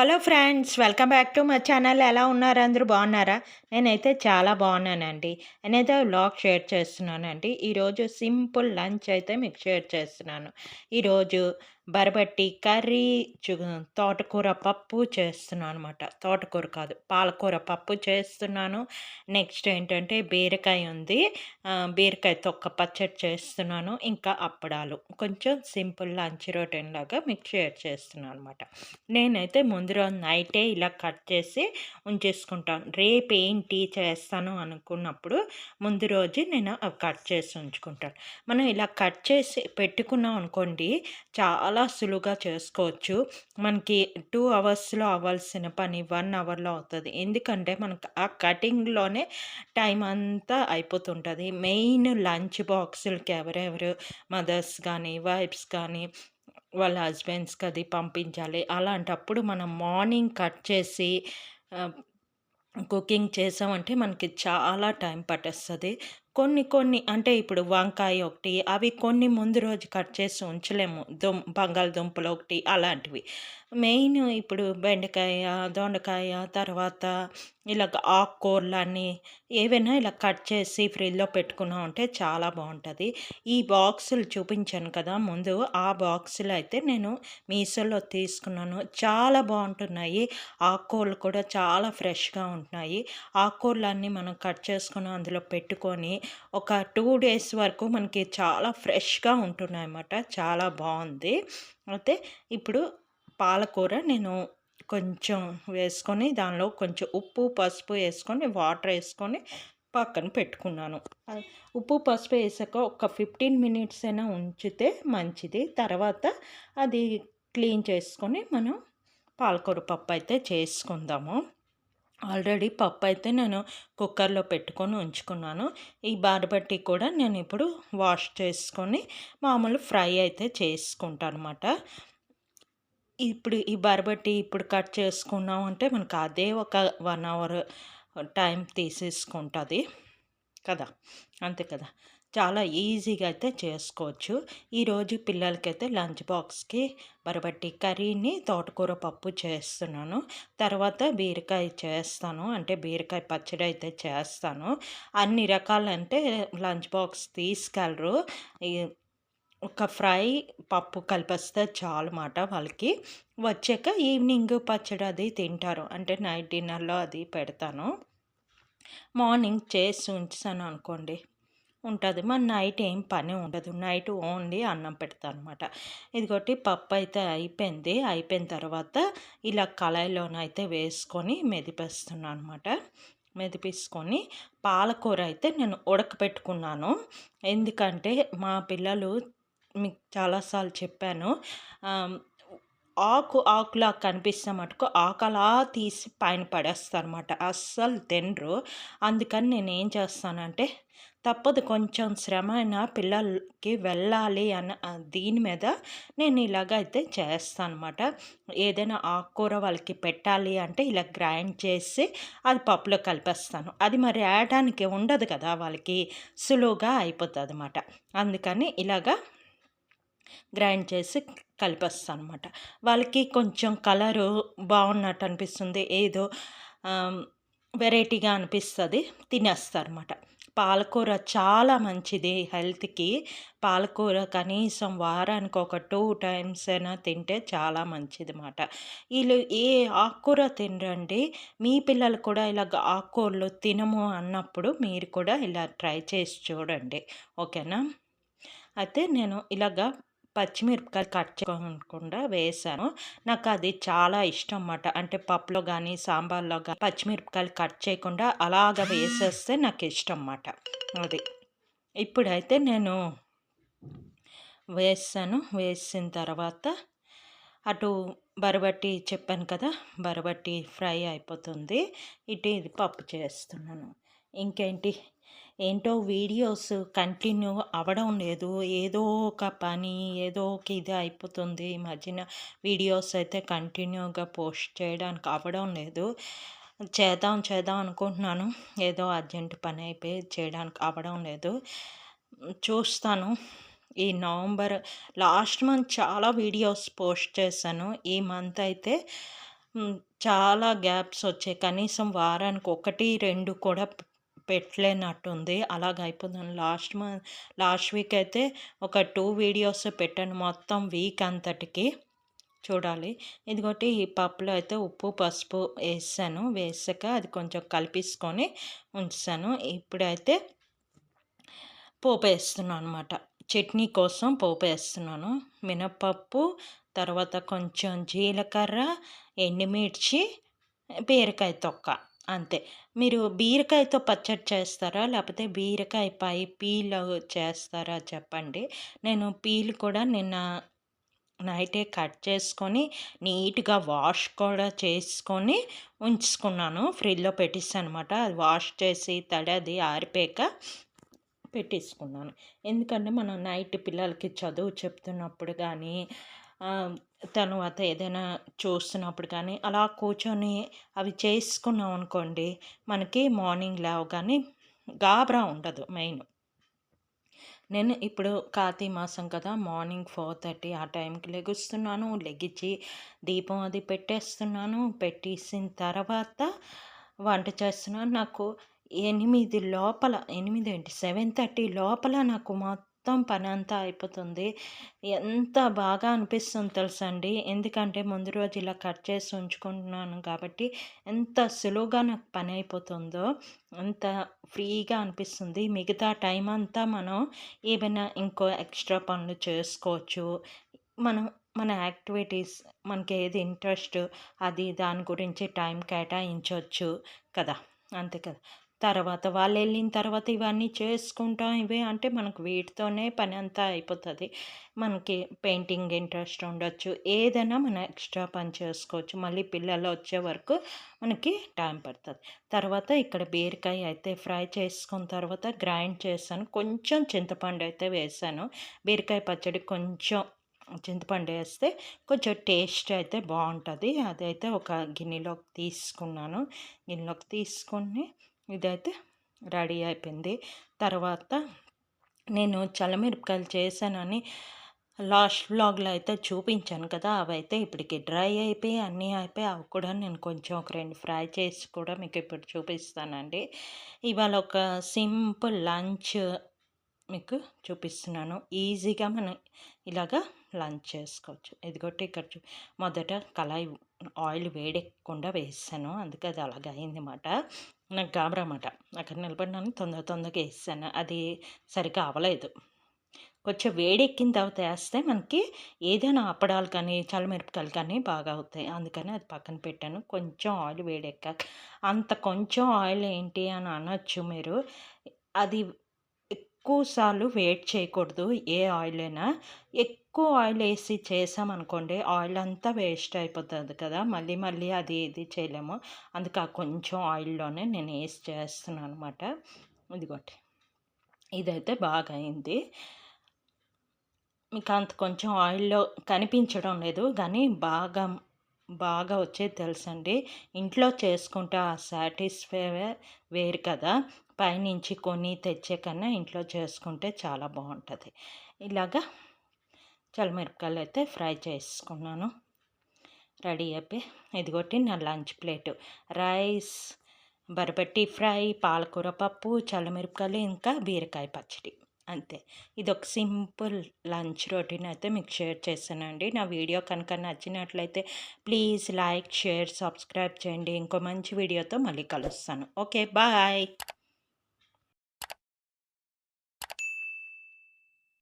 Hello friends, welcome back to my channel. ఎలా ఉన్నారు? అందరూ బాగున్నారా? నేనైతే చాలా బాగున్నానండి. నేనైతే వ్లాగ్ షేర్ చేస్తున్నానండి. ఈరోజు సింపుల్ లంచ్ అయితే మీకు షేర్ చేస్తున్నాను. ఈరోజు బరబట్టి కర్రీ, తోటకూర పప్పు చేస్తున్నాను అనమాట. తోటకూర కాదు, పాలకూర పప్పు చేస్తున్నాను. నెక్స్ట్ ఏంటంటే బీరకాయ ఉంది. బీరకాయ తొక్క పచ్చడి చేస్తున్నాను. ఇంకా అప్పడాలు. కొంచెం సింపుల్ లంచ్ రొటీన్ లాగా మీకు షేర్ చేస్తున్నాను అనమాట. నేనైతే ముందు రోజు నైటే ఇలా కట్ చేసి ఉంచేసుకుంటాను. రేపు ఏంటి చేస్తాను అనుకున్నప్పుడు ముందు రోజు నేను అవి కట్ చేసి ఉంచుకుంటాను. మనం ఇలా కట్ చేసి పెట్టుకున్నాం అనుకోండి, చాలా సులువుగా చేసుకోవచ్చు. మనకి 2 అవర్స్లో అవ్వాల్సిన పని 1 అవర్లో అవుతుంది. ఎందుకంటే మనకు ఆ కటింగ్లోనే టైం అంతా అయిపోతుంటుంది. మెయిన్ లంచ్ బాక్సులకి ఎవరెవరు మదర్స్ కానీ వైఫ్స్ కానీ వాళ్ళ హస్బెండ్స్‌కి అది పంపించాలి. అలాంటప్పుడు మనం మార్నింగ్ కట్ చేసి ఆహ్, కుకింగ్ చేసామంటే మనకి చాలా టైం పట్టేస్తది. కొన్ని కొన్ని అంటే ఇప్పుడు వంకాయ ఒకటి, అవి కొన్ని ముందు రోజు కట్ చేసి ఉంచలేము. బంగాళదుంపలు ఒకటి అలాంటివి. మెయిన్ ఇప్పుడు బెండకాయ, దొండకాయ తర్వాత ఇలాగ ఆకుకూరలన్నీ ఏవైనా ఇలా కట్ చేసి ఫ్రిడ్జ్‌లో పెట్టుకున్నామంటే చాలా బావుంటది. ఈ బాక్సులు చూపించాను కదా ముందు, ఆ బాక్సులు అయితే నేను మీషోలో తీసుకున్నాను. చాలా బావుంటున్నాయి. ఆకుకూరలు కూడా చాలా ఫ్రెష్‌గా ఉంటున్నాయి. ఆకుకూరలన్నీ మనం కట్ చేసుకొని అందులో పెట్టుకొని ఒక 2 డేస్ వరకు మనకి చాలా ఫ్రెష్‌గా ఉంటున్నాయన్నమాట. చాలా బావుంది. అయితే ఇప్పుడు పాలకూర నేను కొంచెం వేసుకొని దానిలో కొంచెం ఉప్పు, పసుపు వేసుకొని వాటర్ వేసుకొని పక్కన పెట్టుకున్నాను. ఉప్పు, పసుపు వేసాక ఒక 15 మినిట్స్ అయినా ఉంచితే మంచిది. తర్వాత అది క్లీన్ చేసుకొని మనం పాలకూర పప్పు అయితే చేసుకుందాము. ఆల్రెడీ పప్పు అయితే నేను కుక్కర్లో పెట్టుకొని ఉంచుకున్నాను. ఈ బారబట్టి కూడా నేను ఇప్పుడు వాష్ చేసుకొని మామూలు ఫ్రై అయితే చేసుకుంటానమాట. ఇప్పుడు ఈ బరబట్టి ఇప్పుడు కట్ చేసుకున్నాం అంటే మనకు అదే ఒక 1 అవర్ టైం తీసేసుకుంటుంది కదా! అంతే కదా! చాలా ఈజీగా అయితే చేసుకోవచ్చు. ఈరోజు పిల్లలకైతే లంచ్ బాక్స్‌కి బరబట్టి కర్రీని, తోటకూర పప్పు చేస్తున్నాను. తర్వాత బీరకాయ చేస్తాను. అంటే బీరకాయ పచ్చడి అయితే చేస్తాను. అన్ని రకాలంటే లంచ్ బాక్స్ తీసుకెళ్ళరు. ఈ ఒక ఫ్రై, పప్పు కలిపేస్తే చాలుమాట వాళ్ళకి. వచ్చాక ఈవినింగ్ పచ్చడి అది తింటారు. అంటే నైట్ డిన్నర్‌లో అది పెడతాను. మార్నింగ్ చేసి ఉంచేసాను అనుకోండి ఉంటది. మరి నైట్ ఏం పని ఉండదు. నైట్ ఓన్లీ అన్నం పెడతానమాట. ఇదిగోటి పప్పు అయితే అయిపోయింది. అయిపోయిన తర్వాత ఇలా కళాయిలోనైతే వేసుకొని మెదిపేస్తున్నాను అనమాట. మెదిపేసుకొని పాలకూర అయితే నేను ఉడకపెట్టుకున్నాను. ఎందుకంటే మా పిల్లలు మీకు చాలా సార్లు చెప్పాను. ఆహ్, ఆకులా కనిపిస్తే మటుకు ఆకు అలా తీసి పైన పడేస్తారనమాట. అస్సలు తినరు. అందుకని నేనేం చేస్తానంటే తప్పదు, కొంచెం శ్రమ అయినా పిల్లలకి వెళ్ళాలి అన్న దీని మీద నేను ఇలాగైతే చేస్తానమాట. ఏదైనా ఆకుకూర వాళ్ళకి పెట్టాలి అంటే ఇలా గ్రైండ్ చేసి అది పప్పులో కలిపేస్తాను. అది మరి వేయడానికి ఉండదు కదా వాళ్ళకి, సులువుగా అయిపోతుందన్నమాట. అందుకని ఇలాగా గ్రైండ్ చేసి కలిపేస్తానమాట. వాళ్ళకి కొంచెం కలరు బాగున్నట్టు అనిపిస్తుంది. ఏదో వెరైటీగా అనిపిస్తది. తినేస్తారన్నమాట. పాలకూర చాలా మంచిది హెల్త్‌కి. పాలకూర కనీసం వారానికి ఒక 2 టైమ్స్ అయినా తింటే చాలా మంచిదిమాట. ఈళ్ళు ఏ ఆకుకూర తినరండి. మీ పిల్లలు కూడా ఇలాగ ఆకుకూరలు తినము అన్నప్పుడు మీరు కూడా ఇలా ట్రై చేసి చూడండి. ఓకేనా? అయితే నేను ఇలాగ పచ్చిమిరపకాయలు కట్ చేయకుండా వేశాను. నాకది చాలా ఇష్టం మాట. అంటే పప్పులో గానీ, సాంబార్‌లో గానీ పచ్చిమిరపకాయలు కట్ చేయకుండా అలాగ వేసేస్తే నాకిష్టం మాట. అది. ఇప్పుడైతే నేను వేసాను. వేసిన తర్వాత అటు బరబట్టి చెప్పాను కదా! బరబట్టి ఫ్రై అయిపోతుంది. ఇటు ఇది పప్పు చేస్తున్నాను. ఇంకేంటి? ఏంటో వీడియోస్ కంటిన్యూ అవ్వడం లేదు. ఏదో ఒక పని, ఏదో ఒక ఇది అయిపోతుంది. ఈ మధ్యన వీడియోస్ అయితే కంటిన్యూగా పోస్ట్ చేయడానికి అవ్వడం లేదు. చేద్దాం అనుకుంటున్నాను. ఏదో అర్జెంట్ పని అయిపోయి చేయడానికి అవ్వడం లేదు. చూస్తాను. ఈ నవంబర్ లాస్ట్ మంత్ చాలా వీడియోస్ పోస్ట్ చేశాను. ఈ మంత్ అయితే హ్మ్. చాలా గ్యాప్స్ వచ్చాయి. కనీసం వారానికి 1, 2 కూడా పెట్టలేనట్టుంది. అలాగయిపోతుంది. లాస్ట్ వీక్ అయితే ఒక 2 వీడియోస్ పెట్టాను మొత్తం వీక్ అంతటికి. చూడాలి. ఇదిగోటి ఈ పప్పులో అయితే ఉప్పు, పసుపు ఏసాను. వేసాక అది కొంచెం కలిపేసుకొని ఉంచేసాను. ఇప్పుడైతే పోపేస్తున్నాను అనమాట. చట్నీ కోసం పోపేస్తున్నాను. మినపప్పు, తర్వాత కొంచెం జీలకర్ర, ఎండుమిర్చి, బీరకాయ తొక్క అంతే. మీరు బీరకాయతో పచ్చడి చేస్తారా? లేకపోతే బీరకాయ పీల్ చేస్తారా చెప్పండి. నేను పీల్ కూడా నిన్న నైటే కట్ చేసుకొని, నీట్‌గా వాష్ కూడా చేసుకొని ఉంచుకున్నాను. ఫ్రిడ్జ్‌లో పెట్టేసాననమాట. అది వాష్ చేసి తడి అది ఆరిపోయాక పెట్టేసుకున్నాను. ఎందుకంటే మనం నైట్ పిల్లలకి చదువు చెప్తున్నప్పుడు గానీ, తర్వాత ఏదైనా చూస్తున్నప్పుడు కానీ, అలా కూర్చొని అవి చేసుకున్నాం అనుకోండి, మనకి మార్నింగ్ లేవగానే గాబరా ఉండదు మెయిన్. నేను ఇప్పుడు కార్తీక మాసం కదా! మార్నింగ్ 4:30 ఆ టైంకి లెగుస్తున్నాను. లెగిచి దీపం అది పెట్టేస్తున్నాను. పెట్టేసిన తర్వాత వంట చేస్తున్నాను. నాకు 8 లోపల 8 ఏంటి 7:30 లోపల నాకు మొత్తం పనంతా అయిపోతుంది. ఎంత బాగా అనిపిస్తుంది తెలుసా అండి. ఎందుకంటే ముందు రోజు ఇలా కట్ చేసి ఉంచుకుంటున్నాను కాబట్టి ఎంత సులువుగా నాకు పని అయిపోతుందో అంత ఫ్రీగా అనిపిస్తుంది. మిగతా టైం అంతా మనం ఏవైనా ఇంకో ఎక్స్ట్రా పనులు చేసుకోవచ్చు. మనం మన యాక్టివిటీస్ మనకేది ఇంట్రెస్ట్ అది దాని గురించి టైం కేటాయించొచ్చు కదా! అంతే కదా! తర్వాత వాళ్ళెళ్ళిన తర్వాత ఇవన్నీ చేసుకుంటాం ఇవే అంటే మనకు వీటితోనే పని అంతా అయిపోతది. మనకి పెయింటింగ్ ఇంట్రెస్ట్ ఉండొచ్చు. ఏదైనా మనం ఎక్స్ట్రా పని చేసుకోవచ్చు. మళ్ళీ పిల్లలు వచ్చే వరకు మనకి టైం పడతది. తర్వాత ఇక్కడ బీరకాయ అయితే ఫ్రై చేసుకున్న తర్వాత గ్రైండ్ చేశాను. కొంచెం చింతపండు అయితే వేశాను. బీరకాయ పచ్చడి కొంచెం చింతపండు వేస్తే కొంచెం టేస్ట్ అయితే బావుంటది. అదైతే ఒక గిన్నెలోకి తీసుకున్నాను. గిన్నెలోకి తీసుకొని ఇదైతే రెడీ అయిపోయింది. తర్వాత నేను చల్లమిరపకాయలు చేశానని లాస్ట్ వ్లాగ్‌లో అయితే చూపించాను కదా! అవైతే ఇప్పటికి డ్రై అయిపోయి అన్నీ అయిపోయి అవి కూడా నేను కొంచెం ఒక 2 ఫ్రై చేసి కూడా మీకు ఇప్పుడు చూపిస్తానండి. ఇవాళ ఒక సింపుల్ లంచ్ మీకు చూపిస్తున్నాను. ఈజీగా మనం ఇలాగా లంచ్ చేసుకోవచ్చు. ఇదిగోటి ఇక్కడ మొదట కళాయి ఆయిల్ వేడెక్కకుండా వేసాను. అందుకే అది అలాగ అయిందన్నమాట. నాకు గాబరా మాట. అక్కడ నిలబడినాను తొందరగా ఏసేసాను. అది సరిగ్గా అవ్వలేదు. కొంచెం వేడెక్కిన తర్వాత ఏస్తే మనకి ఏదైనా అప్పడాలు కానీ, చల్లమిరపకాయలు కానీ బాగా అవుతాయి. అందుకని అది పక్కన పెట్టాను. కొంచెం ఆయిల్ వేడెక్కాక అంత కొంచెం ఆయిల్ ఏంటి అని అనొచ్చు మీరు. అది ఎక్కువ సార్లు వేడి చేయకూడదు ఏ ఆయిల్ అయినా. ఎక్కువ ఆయిల్ ఏసి చేసామనుకోండి ఆయిల్ అంతా వేస్ట్ అయిపోతది కదా! మళ్ళీ అది ఇది చేయలేము. అందుకే ఆ కొంచెం ఆయిల్‌లోనే నేను ఏసి చేస్తున్నాననమాట. ఇదిగోండి. ఇదైతే బాగా అయింది. మీకు అంత కొంచెం ఆయిల్‌లో కనిపించడం లేదు గానీ బాగా వచ్చేది తెలుసండి. ఇంట్లో చేసుకుంటే ఆ వేరు కదా! పైనుంచి కొని తెచ్చే కన్నా ఇంట్లో చేసుకుంటే చాలా బావుంటది. ఇలాగా చల్లమిరపకాయలైతే ఫ్రై చేసుకున్నాను. రెడీ అయిపోయి ఇదిగోటి నా లంచ్ ప్లేటు. రైస్, బరబట్టి ఫ్రై, పాలకూర పప్పు, చల్లమిరపకాయలు ఇంకా బీరకాయ పచ్చడి. అంతే. ఇదొక సింపుల్ లంచ్ రొటీన్ అయితే మీకు షేర్ చేశానండి. నా వీడియో కనుక నచ్చినట్లయితే ప్లీజ్ లైక్, షేర్, సబ్స్క్రైబ్ చేయండి. ఇంకో మంచి వీడియోతో మళ్ళీ కలుస్తాను. ఓకే. బాయ్.